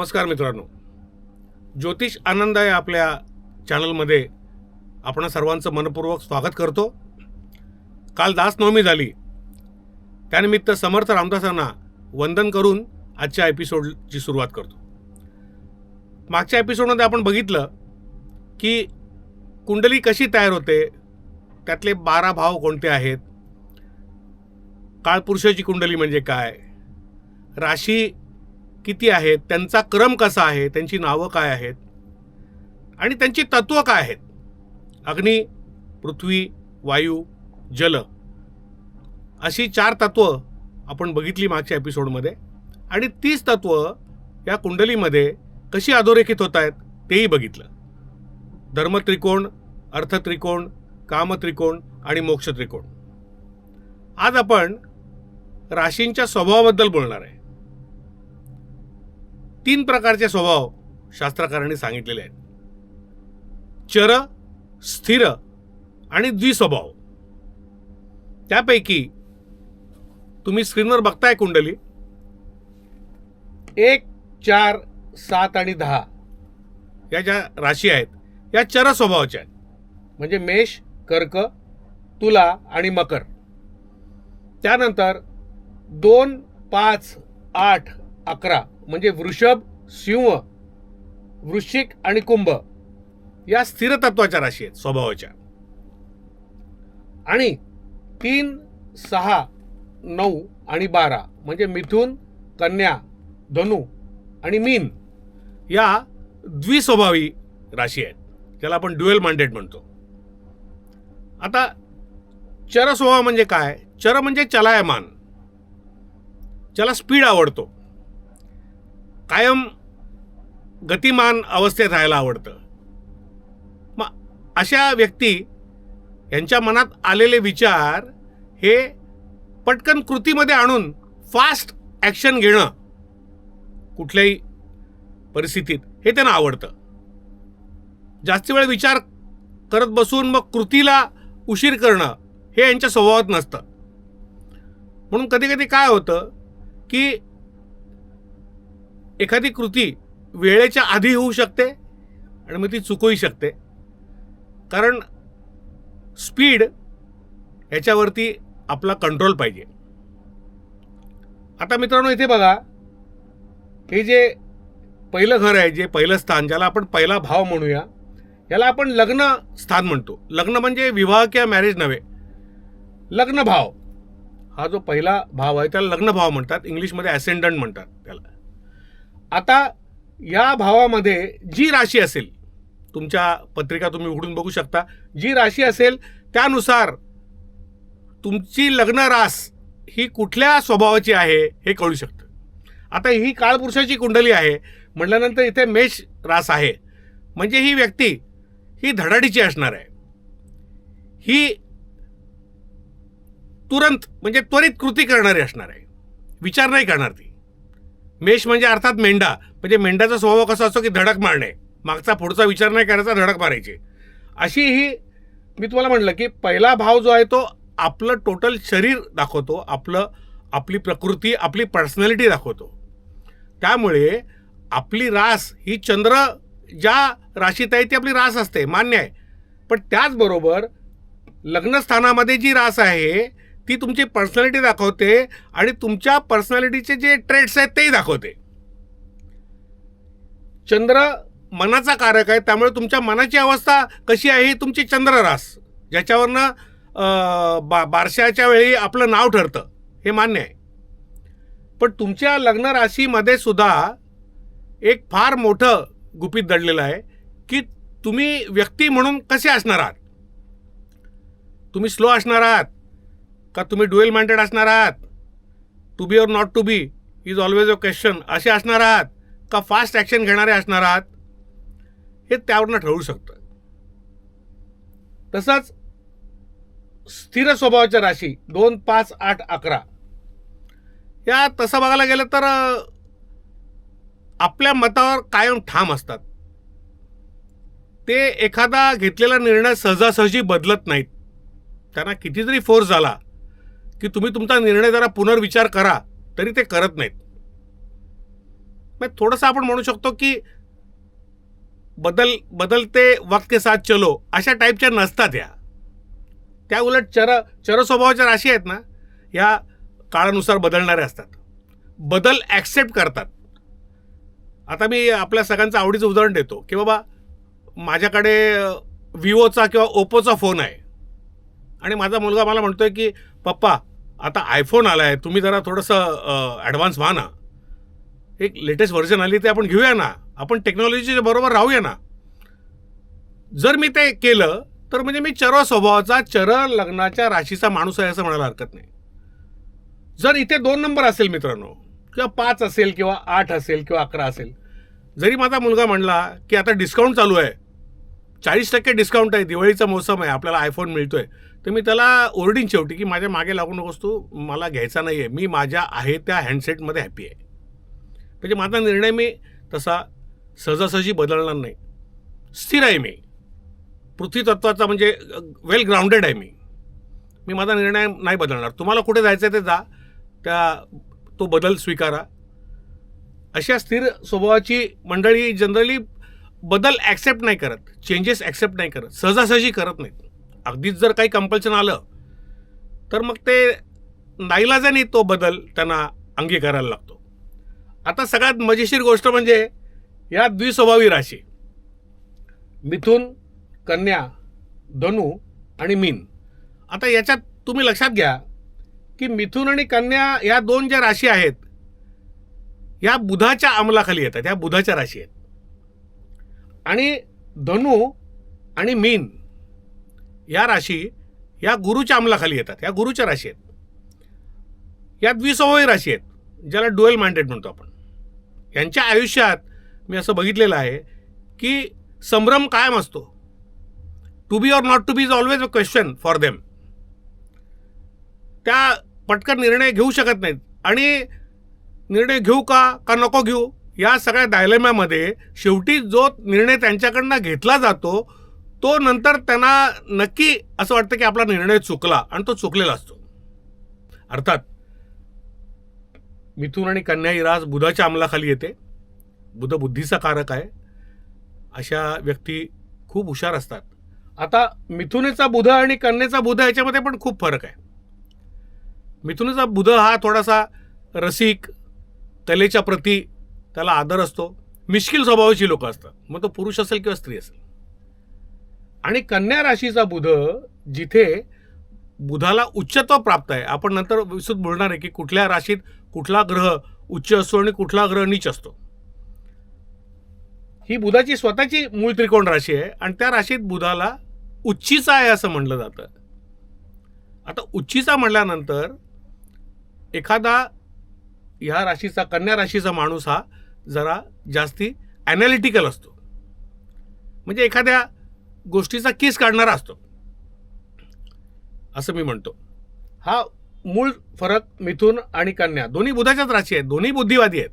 नमस्कार मित्रांनो, ज्योतिष आनंद या आपल्या चॅनलमध्ये आपण सर्वांचं मनपूर्वक स्वागत करतो. काल दासनवमी झाली, त्यानिमित्त समर्थ रामदासांना वंदन करून आजच्या एपिसोडची सुरुवात करतो. मागच्या एपिसोडमध्ये आपण बघितलं की कुंडली कशी तयार होते, त्यातले 12 भाव कोणते आहेत, काळपुरुषाची कुंडली म्हणजे काय, राशी किती आहेत, त्यांचा क्रम कसा आहे, त्यांची नावं काय आहेत आणि त्यांची तत्व काय आहेत. अग्नी, पृथ्वी, वायू, जल अशी 4 तत्व आपण बघितली मागच्या एपिसोडमध्ये आणि 30 तत्व या कुंडलीमध्ये कशी अधोरेखित होत आहेत तेही बघितलं. धर्म त्रिकोण, अर्थ त्रिकोण, काम त्रिकोण आणि मोक्ष त्रिकोण. आज आपण राशींच्या स्वभावाबद्दल बोलणार आहे. 3 प्रकारचे स्वभाव शास्त्रकारांनी सांगितलेले आहेत: चर, स्थिर आणि द्विस्वभाव. त्यापैकी तुम्ही स्क्रीनवर बघताय कुंडली 1, 4, 7 आणि 10 या ज्या राशी आहेत या चर स्वभावाच्या आहेत, म्हणजे मेष, कर्क, तुला आणि मकर. त्यानंतर 2, 5, 8, 11 म्हणजे वृषभ, सिंह, वृश्चिक आणि कुंभ या स्थिर तत्वाच्या राशी आहेत स्वभावाच्या. आणि 3, 6, 9 आणि 12 म्हणजे मिथुन, कन्या, धनु आणि मीन या द्विस्वभावी राशी आहेत, ज्याला आपण ड्युअल माइंडेड म्हणतो. आता चर स्वभाव म्हणजे काय? चर म्हणजे चलायमान, ज्याला स्पीड आवडतो, कायम गतिमान अवस्थेत राहायला आवडतं. मग अशा व्यक्ती यांच्या मनात आलेले विचार हे पटकन कृतीमध्ये आणून फास्ट ॲक्शन घेणं कुठल्याही परिस्थितीत हे त्यांना आवडतं. जास्त वेळ विचार करत बसून मग कृतीला उशीर करणं हे यांच्या स्वभावात नसतं. म्हणून कधी कधी काय होतं की एखादी कृती वेळेच्या आधी होऊ शकते आणि मग ती चुकूही शकते, कारण स्पीड याच्यावरती आपला कंट्रोल पाहिजे. आता मित्रांनो, इथे बघा, हे जे पहिलं घर आहे, जे पहिलं स्थान, ज्याला आपण पहिला भाव म्हणूया, याला आपण लग्न स्थान म्हणतो. लग्न म्हणजे विवाह किंवा मॅरेज नव्हे, लग्न भाव. हा जो पहिला भाव आहे त्याला लग्न भाव म्हणतात, इंग्लिशमध्ये ॲसेंडंट म्हणतात त्याला. आता या भावामध्ये जी राशी असेल, तुमच्या पत्रिका तुम्ही उघडून बघू शकता, जी राशी असेल त्यानुसार तुमची लग्न रास ही कुठल्या स्वभावाची आहे हे कळू शकतं. आता ही काळपुरुषाची कुंडली आहे म्हटल्यानंतर इथे मेष रास आहे, म्हणजे ही व्यक्ती ही धडाडीची असणार आहे. ही तुरंत म्हणजे त्वरित कृती करणारी असणार आहे, विचार नाही करणार ती. मेष म्हणजे अर्थात मेंढा, म्हणजे मेंढ्याचा स्वभाव कसा असतो की धडक मारणे, मागचा पुढचा विचार नाही करायचा, धडक मारायची. अशी ही मी तुम्हाला म्हटलं की पहिला भाव जो आहे तो आपलं टोटल शरीर दाखवतो, आपली प्रकृती, आपली पर्सनॅलिटी दाखवतो. त्यामुळे आपली रास ही चंद्र ज्या राशीत आहे ती आपली रास असते, मान्य आहे. पण त्याचबरोबर लग्नस्थानामध्ये जी रास आहे ती तुमची पर्सनॅलिटी दाखवते आणि तुमच्या पर्सनॅलिटीचे जे ट्रेट्स आहेत तेही दाखवते. चंद्र मनाचा कारक आहे, त्यामुळे तुमच्या मनाची अवस्था कशी आहे ही तुमची चंद्र रास, ज्याच्यावरनं बारशाच्या वेळी आपलं नाव ठरतं, हे मान्य आहे. पण तुमच्या लग्न राशीमध्ये सुद्धा एक फार मोठं गुपित दडलेलं आहे की तुम्ही व्यक्ती म्हणून कसे असणार आहात. तुम्ही स्लो असणार आहात का तुम्ही ड्युअल माइंडेड असणार आहात, to be or not to be is always a question असे असणार आहात का फास्ट ॲक्शन घेणारे असणार आहात, हे त्यावरनं ठरवू शकतं. तसंच स्थिर स्वभावाच्या राशी 2, 5, 8, 11 या तसं बघायला गेलं तर आपल्या मतावर कायम ठाम असतात. ते एखादा घेतलेला निर्णय सहजासहजी बदलत नाहीत. त्यांना किती जरी फोर्स झाला की तुम्ही तुमचा निर्णय जरा पुनर्विचार करा तरी ते करत नाहीत. मग थोडंसं आपण म्हणू शकतो की बदलते वक्त के साथ चलो अशा टाईपच्या नसतात या. त्या उलट चर स्वभावाच्या राशी आहेत ना, या काळानुसार बदलणाऱ्या असतात, बदल ॲक्सेप्ट करतात. आता मी आपल्या सगळ्यांचं आवडीचं उदाहरण देतो की बाबा माझ्याकडे विवोचा किंवा ओप्पोचा फोन आहे आणि माझा मुलगा मला म्हणतोय की पप्पा आता आयफोन आला आहे, तुम्ही जरा थोडंसं ॲडव्हान्स व्हा ना, एक लेटेस्ट व्हर्जन आली ते आपण घेऊया ना, आपण टेक्नॉलॉजीच्या बरोबर राहूया ना. जर मी ते केलं तर म्हणजे मी चर स्वभावाचा, चर लग्नाच्या राशीचा माणूस आहे असं म्हणायला हरकत नाही. जर इथे 2 नंबर असेल मित्रांनो, किंवा 5 असेल किंवा 8 असेल किंवा 11 असेल, जरी माझा मुलगा म्हणला की आता डिस्काउंट चालू आहे, 40% डिस्काउंट आहे, दिवाळीचा मोसम आहे, आपल्याला आयफोन मिळतोय, तर मी त्याला ओरडीन शेवटी की माझ्या मागे लागू नकोस, तू मला घ्यायचा नाही आहे, मी माझ्या आहे त्या हँडसेटमध्ये हॅपी आहे. म्हणजे माझा निर्णय मी तसा सहजासहजी बदलणार नाही. स्थिर आहे मी, पृथ्वीतत्वाचा म्हणजे वेल ग्राउंडेड आहे मी माझा निर्णय नाही बदलणार. तुम्हाला कुठे जायचं आहे ते जा, तो बदल स्वीकारा. अशा स्थिर स्वभावाची मंडळी जनरली बदल ॲक्सेप्ट नाही करत, चेंजेस ॲक्सेप्ट नाही करत, सहजासहजी करत नाहीत. अगदीच जर काही कंपल्शन आलं तर मग ते नाईलाजाने तो बदल त्यांना अंगीकारायला लागतो. आता सगळ्यात मजेशीर गोष्ट म्हणजे या द्विस्वभावी राशी मिथुन, कन्या, धनु आणि मीन. आता याच्यात तुम्ही लक्षात घ्या की मिथुन आणि कन्या या 2 ज्या राशी आहेत या बुधाच्या अंमलाखाली येतात, या बुधाच्या राशी आहेत. आणि धनु आणि मीन या राशी या गुरुच्या अंमलाखाली येतात, या गुरुच्या राशी आहेत. या द्विस्वभावी राशी आहेत, ज्याला ड्युअल मॅन्डेट म्हणतो आपण. यांच्या आयुष्यात मी असं बघितलेलं आहे की संभ्रम कायम असतो. To be or not to be is always a question for them. त्या पटकन निर्णय घेऊ शकत नाहीत आणि निर्णय घेऊ का नको घेऊ या सगळ्या डायलेमामध्ये शेवटी जो निर्णय त्यांच्याकडनं घेतला जातो तो नंतर त्यांना नक्की असं वाटतं की आपला निर्णय चुकला आणि तो चुकलेला असतो. अर्थात मिथुन आणि कन्या ही रास बुधाच्या अंमलाखाली येते. बुध बुद्धीचा कारक आहे. अशा व्यक्ती खूप हुशार असतात. आता मिथुनेचा बुध आणि कन्येचा बुध याच्यामध्ये पण खूप फरक आहे. मिथुनेचा बुध हा थोडासा रसिक, कलेच्या प्रती त्याला आदर असतो, मिश्किल स्वभावाची लोक असतात, मग तो पुरुष असेल किंवा स्त्री असेल. आणि कन्या राशीचा बुध जिथे बुधाला उच्चत्व प्राप्त आहे, आपण नंतर विस्तृत बोलणार आहे की कुठल्या राशीत कुठला ग्रह उच्च असतो आणि कुठला ग्रह नीच असतो. ही बुधाची स्वतःची मूळ त्रिकोण राशी आहे आणि त्या राशीत बुधाला उच्चीचा आहे असं म्हणलं जातं. आता उच्चीचा म्हटल्यानंतर एखादा ह्या राशीचा, कन्या राशीचा माणूस हा जरा जास्ती ॲनालिटिकल असतो, म्हणजे एखाद्या गोष्टीचा केस काढणारा असतो असं मी म्हणतो. हा मूळ फरक मिथुन आणि कन्या दोन्ही बुधाच्याच राशी आहेत, दोन्ही बुद्धिवादी आहेत,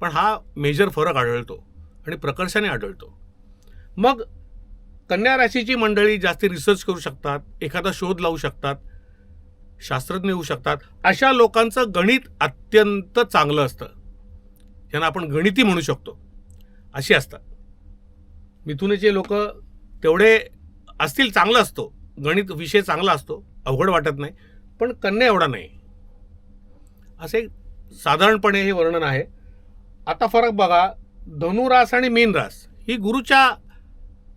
पण हा मेजर फरक आढळतो आणि प्रकर्षाने आढळतो. मग कन्या राशीची मंडळी जास्ती रिसर्च करू शकतात, एखादा शोध लावू शकतात, शास्त्रज्ञ होऊ शकतात. अशा लोकांचं गणित अत्यंत चांगलं असतं, ज्यांना आपण गणिती म्हणू शकतो, अशी असतात. मिथुनेचे लोक तेवढे असतील, चांगलं असतो गणित विषय, चांगला असतो, अवघड वाटत नाही, पण कन्या एवढा नाही. असे साधारणपणे हे वर्णन आहे. आता फरक बघा, धनुरास आणि मीन रास ही गुरुच्या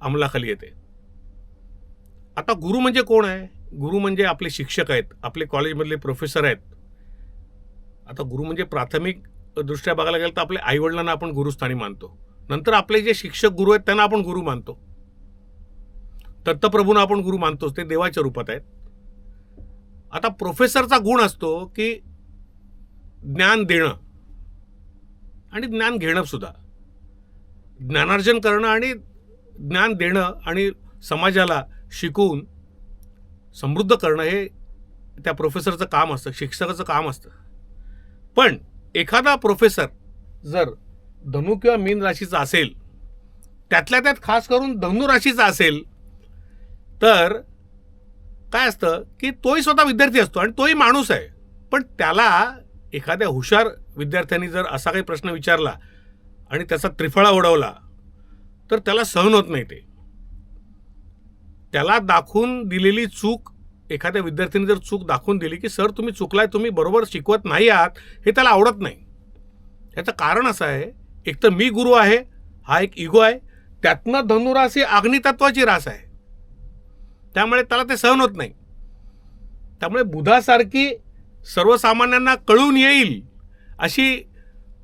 अंमलाखाली येते. आता गुरु म्हणजे कोण आहे? गुरु म्हणजे आपले शिक्षक आहेत, आपले कॉलेजमधले प्रोफेसर आहेत. आता गुरु म्हणजे प्राथमिक दृष्ट्या बघायला गेलं तर आपल्या आईवडिलांना आपण गुरुस्थानी मानतो. नंतर आपले जे शिक्षक गुरु आहेत त्यांना आपण गुरु मानतो. दत्तप्रभूंना आपण गुरु मानतोच, ते देवाच्या रूपात आहेत. आता प्रोफेसरचा गुण असतो की ज्ञान देणं आणि ज्ञान घेणं सुद्धा, ज्ञानार्जन करणं आणि ज्ञान देणं आणि समाजाला शिकवून समृद्ध करणं हे त्या प्रोफेसरचं काम असतं, शिक्षकाचं काम असतं. पण एखादा प्रोफेसर जर धनु किंवा मीन राशीचा असेल, त्यातल्या त्यात खास करून धनु राशीचा असेल, तर काय असतं की तोही स्वतः विद्यार्थी असतो आणि तोही माणूस आहे, पण त्याला एखाद्या हुशार विद्यार्थ्यांनी जर असा काही प्रश्न विचारला आणि त्याचा त्रिफळा उडवला तर त्याला सहन होत नाही. त्याला दाखवून दिलेली चूक, एखाद्या विद्यार्थ्याने जर चूक दाखवून दिली की सर तुम्ही चुकलाय, तुम्ही बरोबर शिकवत नाही आहात, हे त्याला आवडत नाही. याचं कारण असं आहे, एक तर मी गुरु आहे हा एक इगो आहे, त्यातनं धनुरास ही अग्नितत्वाची रास आहे, त्यामुळे त्याला ते सहन होत नाही. त्यामुळे बुधासारखी सर्वसामान्यांना कळून येईल अशी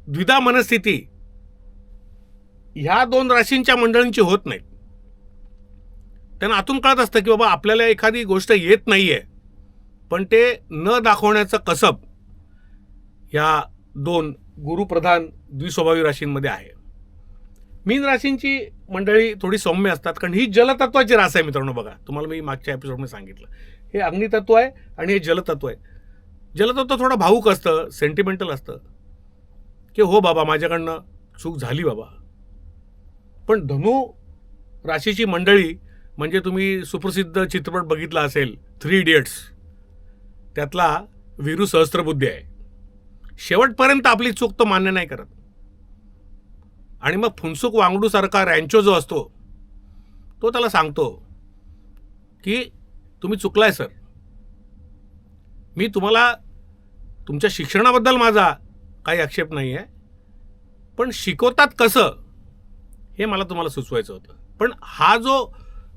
द्विधा मनस्थिती ह्या 2 राशींच्या मंडळींची होत नाही. त्यांना आतून कळत असतं की बाबा आपल्याला एखादी गोष्ट येत नाहीये, पण ते न दाखवण्याचं कसब या 2 गुरुप्रधान द्विस्वभावी राशींमध्ये आहे. मीन राशींची मंडळी थोडी सौम्य असतात, कारण ही जलतत्वाची रास आहे मित्रांनो. बघा, तुम्हाला मी मागच्या एपिसोडमध्ये सांगितलं, हे अग्नितत्व आहे आणि हे जलतत्व आहे. जलतत्व थोडं भावूक असतं, सेंटिमेंटल असतं की हो बाबा माझ्याकडनं चूक झाली बाबा. पण धनु राशीची मंडळी म्हणजे तुम्ही सुप्रसिद्ध चित्रपट बघितला असेल 3 इडियट्स, त्यातला वीरू सहस्त्रबुद्धे आहे. शेवटपर्यंत आपली चूक तो मान्य नाही करत, आणि मग फुनसुक वांगडूसारखा रँचो जो असतो तो त्याला सांगतो की तुम्ही चुकलाय सर, मी तुम्हाला तुमच्या शिक्षणाबद्दल माझा काही आक्षेप नाही आहे, पण शिकवतात कसं हे मला तुम्हाला सुचवायचं होतं. पण हा जो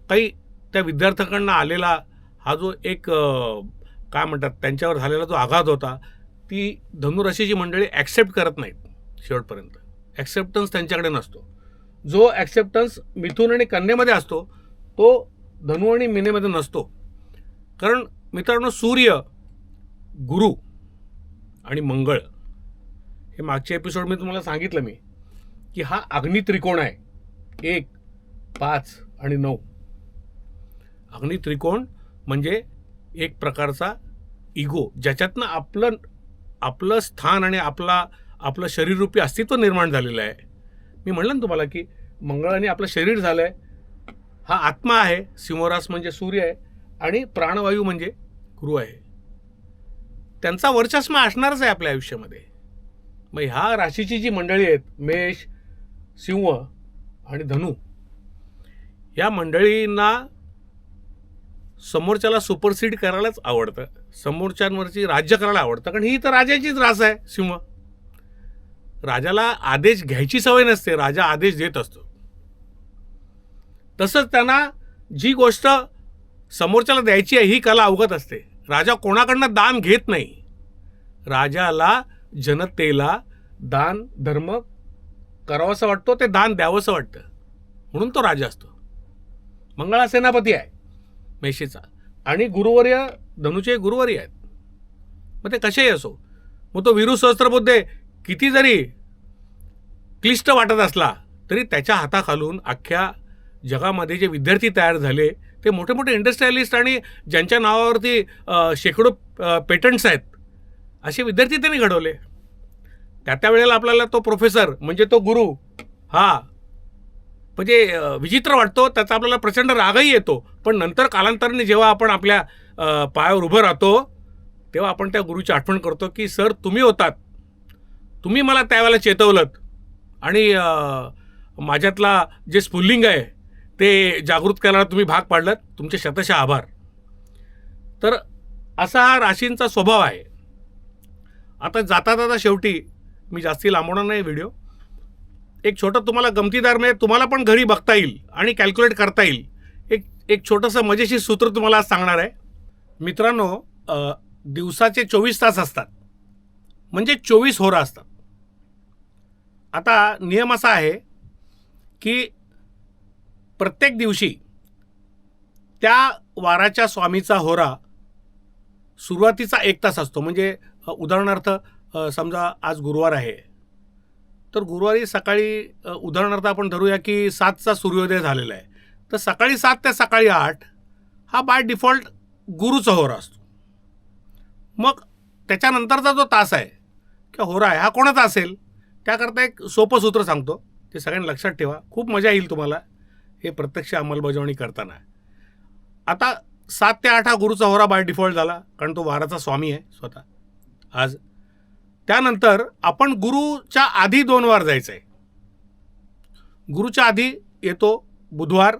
काही त्या विद्यार्थ्याकडनं आलेला हा जो एक काय म्हणतात त्यांच्यावर झालेला जो आघात होता, ती धनुराशीची मंडळी ॲक्सेप्ट करत नाहीत शेवटपर्यंत. ॲक्सेप्टन्स त्यांच्याकडे नसतो. जो ॲक्सेप्टन्स मिथुन आणि कन्येमध्ये असतो तो धनु आणि मीनेमध्ये नसतो. कारण मित्रांनो, सूर्य, गुरु आणि मंगळ हे मागच्या एपिसोड मी तुम्हाला सांगितलं मी की हा अग्नित्रिकोण आहे, 1, 5 आणि 9. अग्नित्रिकोण म्हणजे एक प्रकारचा इगो, ज्याच्यातनं आपलं स्थान आणि आपलं शरीररूपी अस्तित्व निर्माण झालेलं आहे. मी म्हणलं ना तुम्हाला की मंगळाने आपलं शरीर झालं आहे, हा आत्मा आहे, सिंहरास म्हणजे सूर्य आहे, आणि प्राणवायू म्हणजे गुरु आहे. त्यांचा वर्चस्व असणारच आहे आपल्या आयुष्यामध्ये. मग ह्या राशीची जी मंडळी आहेत, मेष, सिंह आणि धनु, या मंडळींना समोरच्याला सुपरसीड करायलाच आवडतं, समोरच्यांवरची राज्य करायला आवडतं, कारण ही तर राजाचीच रास आहे. सिंह राजाला आदेश घ्यायची सवय नसते, राजा आदेश देत असतो. तसंच त्यांना जी गोष्ट समोरच्याला द्यायची आहे ही कला अवगत असते. राजा कोणाकडनं दान घेत नाही, राजाला जनतेला दान धर्म करावंसं वाटतो, ते दान द्यावंसं वाटतं, म्हणून तो राजा असतो. मंगळा सेनापती आहे मेषेचा, आणि गुरुवर्य धनुचे गुरुवर्य आहेत. मग ते कसेही असो, मग तो वीरू सहस्त्रबुद्धे किती जरी क्लिष्ट वाटत असला तरी त्याच्या हाताखालून अख्ख्या जगामध्ये जे विद्यार्थी तयार झाले ते मोठे मोठे इंडस्ट्रियलिस्ट आणि ज्यांच्या नावावरती शेकडो पेटंट्स आहेत, असे विद्यार्थी त्यांनी घडवले. त्या वेळेला आपल्याला तो प्रोफेसर म्हणजे तो गुरु हा म्हणजे विचित्र वाटतो, त्याचा आपल्याला प्रचंड रागही येतो. पण नंतर कालांतराने जेव्हा आपण आपल्या पायावर उभं राहतो तेव्हा आपण त्या गुरुची आठवण करतो की सर तुम्ही होतात, तुम्ही मला त्यावेळेला चेतवलंत आणि माझ्यातला जे स्फुल्लिंग आहे ते जागृत करायला तुम्ही भाग पाडलात, तुमचे शतशः आभार. तर असा हा राशींचा स्वभाव आहे. आता जाता शेवटी मी जास्ती लांबवणार नाही व्हिडिओ. एक छोटं तुम्हाला गमतीदार म्हणजे तुम्हाला पण घरी बघता येईल आणि कॅल्क्युलेट करता येईल एक छोटंसं मजेशीर सूत्र तुम्हाला आज सांगणार आहे. मित्रांनो, दिवसाचे 24 तास असतात, म्हणजे 24 होरा असतात. आता नियम असा आहे की प्रत्येक दिवशी त्या वाराच्या स्वामीचा होरा सुरुवातीचा 1 तास असतो. म्हणजे उदाहरणार्थ समजा आज गुरुवार आहे, तर गुरुवारी सकाळी उदाहरणार्थ आपण धरूया की 7चा सूर्योदय झालेला आहे, तर सकाळी 7 ते सकाळी 8 हा बाय डिफॉल्ट गुरुचा होरा असतो. मग त्याच्यानंतरचा जो तास आहे किंवा होरा आहे हा कोणाचा असेल, त्याकरता एक सोपं सूत्र सांगतो, ते सगळ्यांनी लक्षात ठेवा, खूप मजा येईल तुम्हाला हे प्रत्यक्ष अंमलबजावणी करताना. आता 7 ते 8 हा गुरुचा होरा बाय डिफॉल्ट झाला, कारण तो वाराचा स्वामी आहे स्वतः आज. त्यानंतर आपण गुरुच्या आधी 2 वार जायचं आहे. गुरुच्या आधी येतो बुधवार,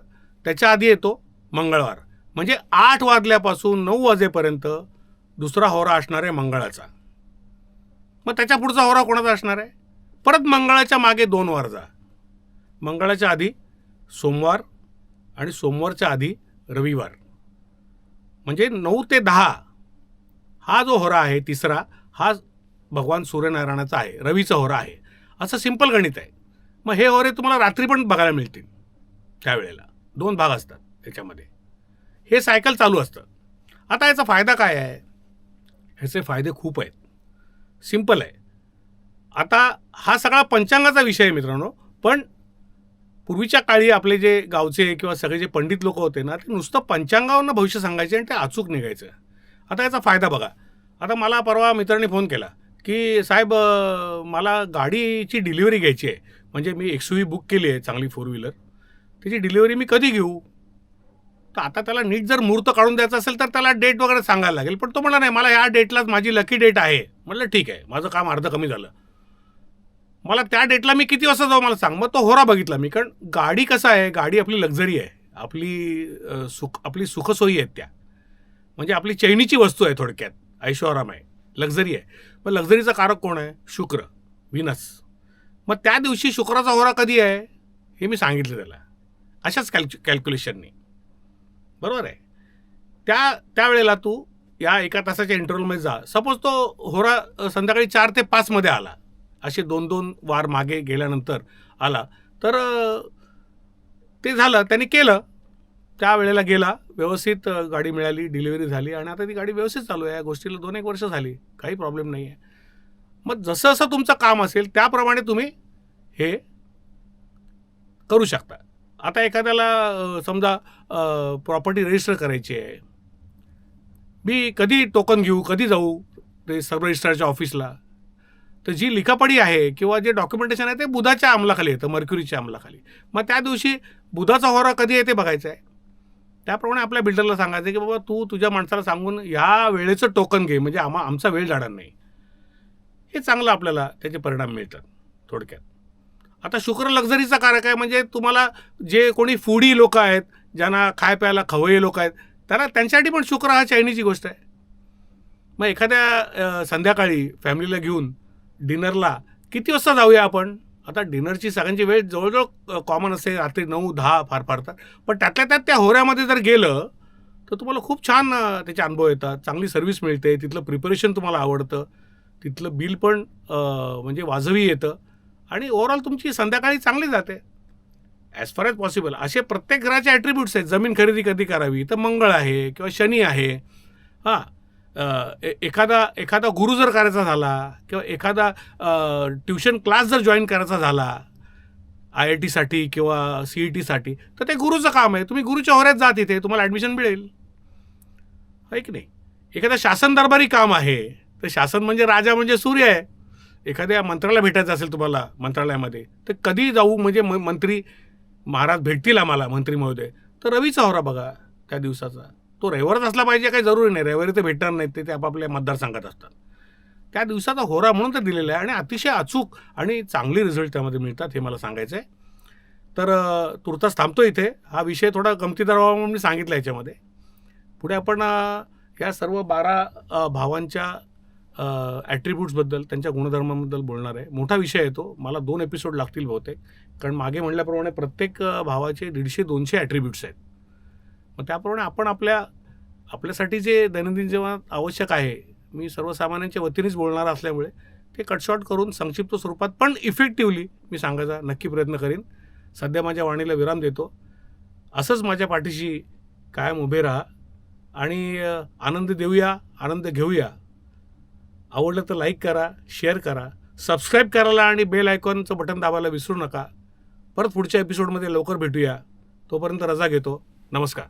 त्याच्या आधी येतो मंगळवार. म्हणजे 8 वाजल्यापासून 9 वाजेपर्यंत दुसरा होरा असणार आहे मंगळाचा. मग त्याच्या पुढचा होरा कोणाचा असणार आहे? परत मंगळाच्या मागे 2 वार जा. मंगळाच्या आधी सोमवार आणि सोमवारच्या आधी रविवार. म्हणजे 9 ते 10 हा जो होरा आहे तिसरा, हा भगवान सूर्यनारायणाचा आहे, रवीचा होरा आहे. असं सिंपल गणित आहे. मग हे होरे तुम्हाला रात्री पण बघायला मिळतील. त्यावेळेला 2 भाग असतात त्याच्यामध्ये. हे सायकल चालू असतं. आता याचा फायदा काय आहे? ह्याचे फायदे खूप आहेत. सिंपल आहे. आता हा सगळा पंचांगाचा विषय आहे मित्रांनो. पण पूर्वीच्या काळी आपले जे गावचे किंवा सगळे जे पंडित लोक होते ना, ते नुसतं पंचांगावरनं भविष्य सांगायचे आणि ते अचूक निघायचं. आता याचा फायदा बघा. आता मला परवा मित्रांनी फोन केला की साहेब मला गाडीची डिलिव्हरी घ्यायची आहे. म्हणजे मी XUV बुक केली आहे, चांगली 4 व्हीलर. त्याची डिलिव्हरी मी कधी घेऊ? तर आता त्याला नीट जर मुहूर्त काढून द्यायचा असेल तर त्याला डेट वगैरे सांगायला लागेल. पण तो म्हणला नाही, मला ह्या डेटलाच माझी लकी डेट आहे. म्हटलं ठीक आहे, माझं काम अर्ध कमी झालं. मला त्या डेटला मी किती वाजता जाऊ मला सांग. मग तो होरा बघितला मी. कारण गाडी कसं आहे, गाडी आपली लक्झरी आहे, आपली सुखसोयी आहेत त्या. म्हणजे आपली चैनीची वस्तू आहे, थोडक्यात ऐशोआराम आहे, लक्झरी आहे. मग लक्झरीचा कारक कोण आहे? शुक्र, व्हीनस. मग त्या दिवशी शुक्राचा होरा कधी आहे हे मी सांगितलं त्याला, अशाच कॅल्क्युलेशननी. बरोबर आहे. त्यावेळेला तू या 1 तासाच्या इंटरव्हलमध्ये जा. सपोज तो होरा संध्याकाळी 4 ते 5 मध्ये आला, असे 2-2 वार मागे गेल्यानंतर आला, तर ते झालं, त्यांनी केलं. त्यावेळेला गेला, व्यवस्थित गाडी मिळाली, डिलिव्हरी झाली आणि आता ती गाडी व्यवस्थित चालू आहे. या गोष्टीला 2-1 वर्ष झाली, काही प्रॉब्लेम नाही आहे. मग जसं जसं तुमचं काम असेल त्याप्रमाणे तुम्ही हे करू शकता. आता एखाद्याला समजा प्रॉपर्टी रजिस्टर करायची आहे, मी कधी टोकन घेऊ, कधी जाऊ ते सब रजिस्ट्रारच्या ऑफिसला? तर जी लिखापडी आहे किंवा जे डॉक्युमेंटेशन आहे ते बुधाच्या अंमलाखाली येतं, मर्क्युरीच्या अंमलाखाली. मग त्या दिवशी बुधाचा होरा कधी आहे ते बघायचं आहे. त्याप्रमाणे आपल्या बिल्डरला सांगायचं की बाबा तू तुझ्या माणसाला सांगून ह्या वेळेचं टोकन घे, म्हणजे आमचा वेळ जाणार नाही. हे चांगलं आपल्याला त्याचे परिणाम मिळतात थोडक्यात. आता शुक्र लक्झरीचा कारक आहे. म्हणजे तुम्हाला जे कोणी फूडी लोक आहेत, ज्यांना खाय प्यायला खवय्ये लोक आहेत, त्यांच्यासाठी पण शुक्र हा चैनीची गोष्ट आहे. मग एखाद्या संध्याकाळी फॅमिलीला घेऊन डिनरला किती वाजता जाऊया आपण? आता डिनरची सगळ्यांची वेळ जवळजवळ कॉमन असते, रात्री 9-10 फार फार तर. पण त्यातल्या त्यात त्या होऱ्यामध्ये जर गेलं तर तुम्हाला खूप छान त्याचे अनुभव येतात, चांगली सर्व्हिस मिळते, तिथलं प्रिपरेशन तुम्हाला आवडतं, तिथलं बिल पण म्हणजे वाजवी येतं आणि ओव्हरऑल तुमची संध्याकाळी चांगली जाते ॲज फार ॲज पॉसिबल. असे प्रत्येक ग्रहाचे ॲट्रिब्यूट्स आहेत. जमीन खरेदी कधी करावी तर मंगळ आहे किंवा शनी आहे. हां, एखादा गुरु जर करायचा झाला किंवा एखादा ट्युशन क्लास जर जॉईन करायचा झाला IIT-साठी किंवा CET-साठी, तर ते गुरुचं काम आहे. तुम्ही गुरुच्या होऱ्यात जा, तिथे तुम्हाला ॲडमिशन मिळेल, आहे की नाही? एखादा शासन दरबारी काम आहे, तर शासन म्हणजे राजा म्हणजे सूर्य आहे. एखाद्या मंत्र्याला भेटायचं असेल तुम्हाला मंत्रालयामध्ये, तर कधी जाऊ म्हणजे मंत्री महाराज भेटतील आम्हाला, मंत्री महोदय, तर रवीचा होरा बघा त्या दिवसाचा. तो रविवारच असला पाहिजे काही जरुरी नाही, रविवारी ते भेटणार नाहीत, ते आपापल्या मतदारसंघात असतात. त्या दिवसाचा होरा म्हणून तर दिलेला आहे आणि अतिशय अचूक आणि चांगले रिझल्ट त्यामध्ये मिळतात, हे मला सांगायचं आहे. तर तुर्तास थांबतो इथे. हा विषय थोडा गमतीदार व्हावा म्हणून मी सांगितलं याच्यामध्ये. पुढे आपण या सर्व 12 भावांच्या ॲट्रिब्यूट्सबद्दल, त्यांच्या गुणधर्मांबद्दल बोलणार आहे. मोठा विषय आहे तो, मला 2 एपिसोड लागतील बहुतेक, कारण मागे म्हणल्याप्रमाणे प्रत्येक भावाचे 150-200 ॲट्रिब्यूट्स आहेत. मग त्याप्रमाणे आपण आपल्यासाठी जे दैनंदिन जीवनात आवश्यक आहे, मी सर्वसामान्यांच्या वतीनेच बोलणार असल्यामुळे ते कटशॉट करून संक्षिप्त स्वरूपात पण इफेक्टिव्हली मी सांगायचा नक्की प्रयत्न करीन. सध्या माझ्या वाणीला विराम देतो. असंच माझ्या पाठीशी कायम उभे राहा आणि आनंद देऊया, आनंद घेऊया. आवडलं तर लाईक करा, शेअर करा, सबस्क्राईब करायला आणि बेल आयकॉनचं बटन दाबायला विसरू नका. परत पुढच्या एपिसोडमध्ये लवकर भेटूया. तोपर्यंत रजा घेतो. नमस्कार.